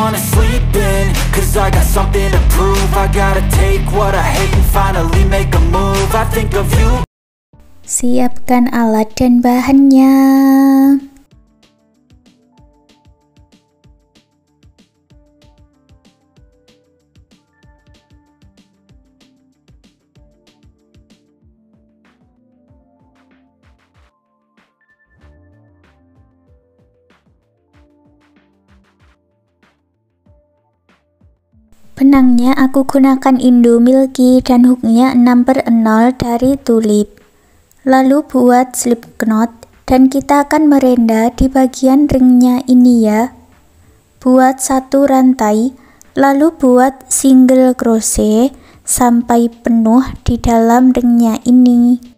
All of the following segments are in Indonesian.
wanna sleep in, cause I got something to prove. I gotta take what I hate and finally make a move. I think of you. Siapkan alat dan bahannya. Benangnya aku gunakan Indo Milky dan hooknya 6/0 dari Tulip. Lalu buat slip knot dan kita akan merenda di bagian ringnya ini ya. Buat 1 rantai, lalu buat single crochet sampai penuh di dalam ringnya ini.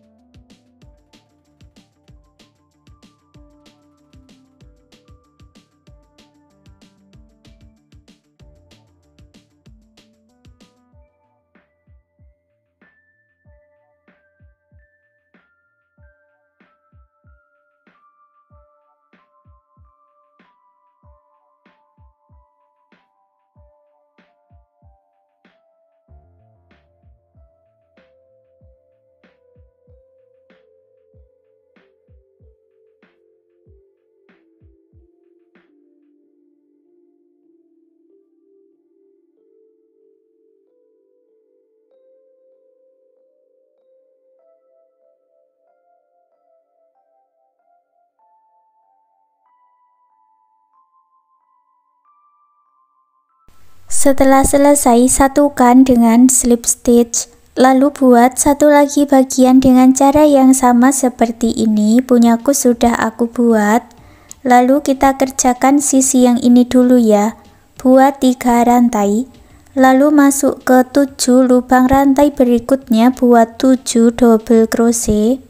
Setelah selesai, satukan dengan slip stitch, lalu buat satu lagi bagian dengan cara yang sama seperti ini. Punyaku sudah aku buat. Lalu kita kerjakan sisi yang ini dulu ya. Buat 3 rantai, lalu masuk ke 7 lubang rantai berikutnya, buat 7 double crochet.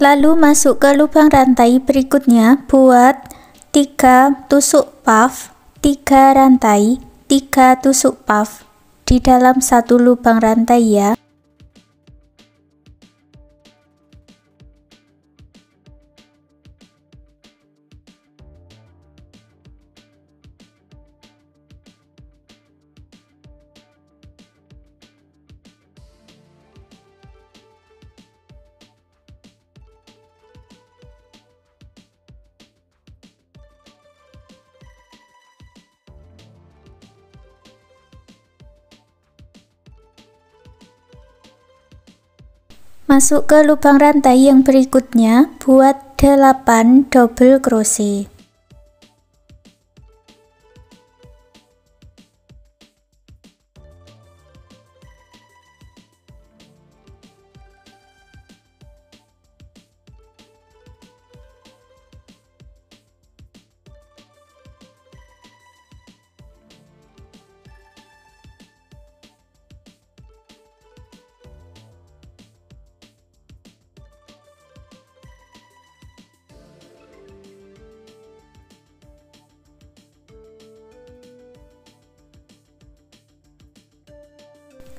Lalu masuk ke lubang rantai berikutnya, buat 3 tusuk puff, 3 rantai, 3 tusuk puff di dalam satu lubang rantai ya. Masuk ke lubang rantai yang berikutnya, buat 8 double crochet.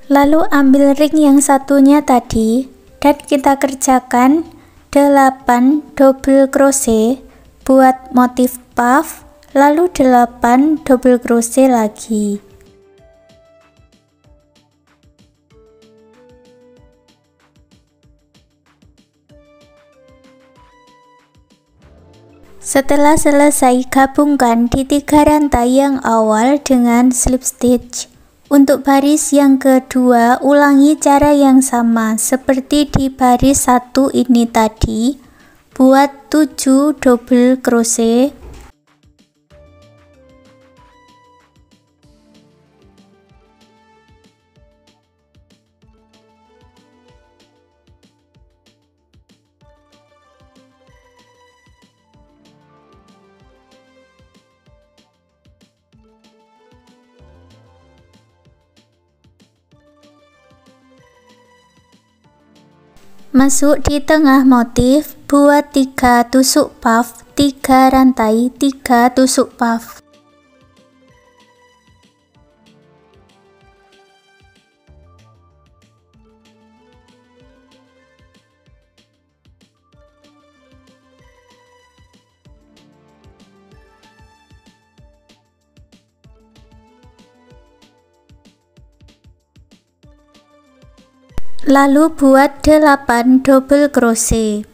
Lalu ambil ring yang satunya tadi dan kita kerjakan 8 double crochet buat motif puff, lalu 8 double crochet lagi. Setelah selesai, gabungkan di 3 rantai yang awal dengan slip stitch. Untuk baris yang kedua, ulangi cara yang sama seperti di baris 1 ini tadi. Buat 7 double crochet. Masuk di tengah motif, buat 3 tusuk puff, 3 rantai, 3 tusuk puff. Lalu buat 8 double crochet.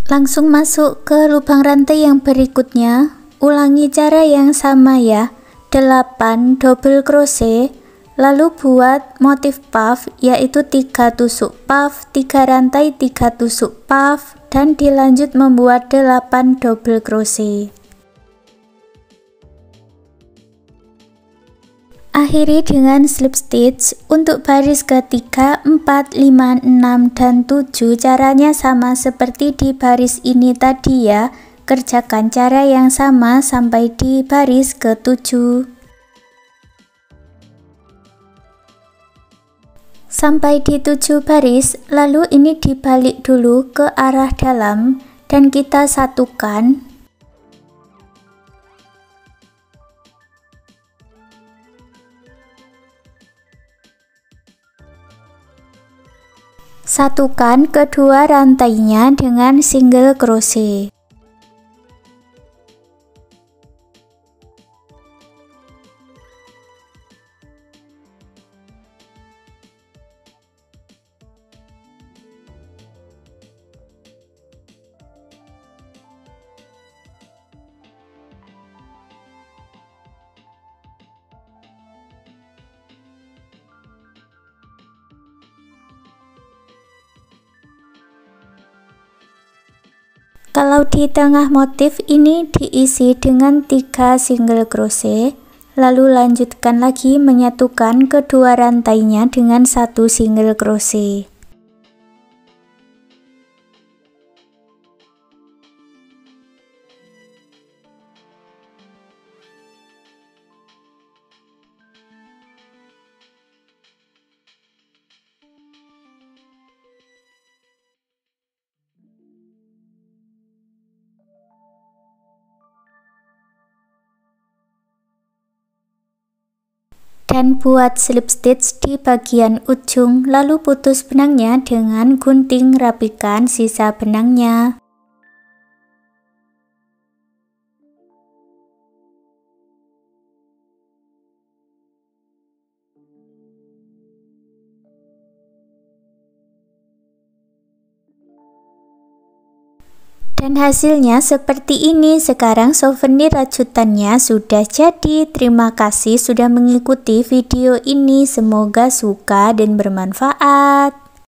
Langsung masuk ke lubang rantai yang berikutnya. Ulangi cara yang sama ya, 8 double crochet, lalu buat motif puff yaitu 3 tusuk puff, 3 rantai, 3 tusuk puff, dan dilanjut membuat 8 double crochet. Akhiri dengan slip stitch. Untuk baris ketiga, 4, 5, 6, dan 7 caranya sama seperti di baris ini tadi ya. Kerjakan cara yang sama sampai di baris ke-7. Sampai di 7 baris, lalu ini dibalik dulu ke arah dalam dan kita satukan. Satukan kedua rantainya dengan single crochet. Kalau di tengah motif ini diisi dengan 3 single crochet, lalu lanjutkan lagi menyatukan kedua rantainya dengan 1 single crochet. Dan buat slip stitch di bagian ujung, lalu putus benangnya dengan gunting, rapikan sisa benangnya. Dan hasilnya seperti ini. Sekarang souvenir rajutannya sudah jadi. Terima kasih sudah mengikuti video ini. Semoga suka dan bermanfaat.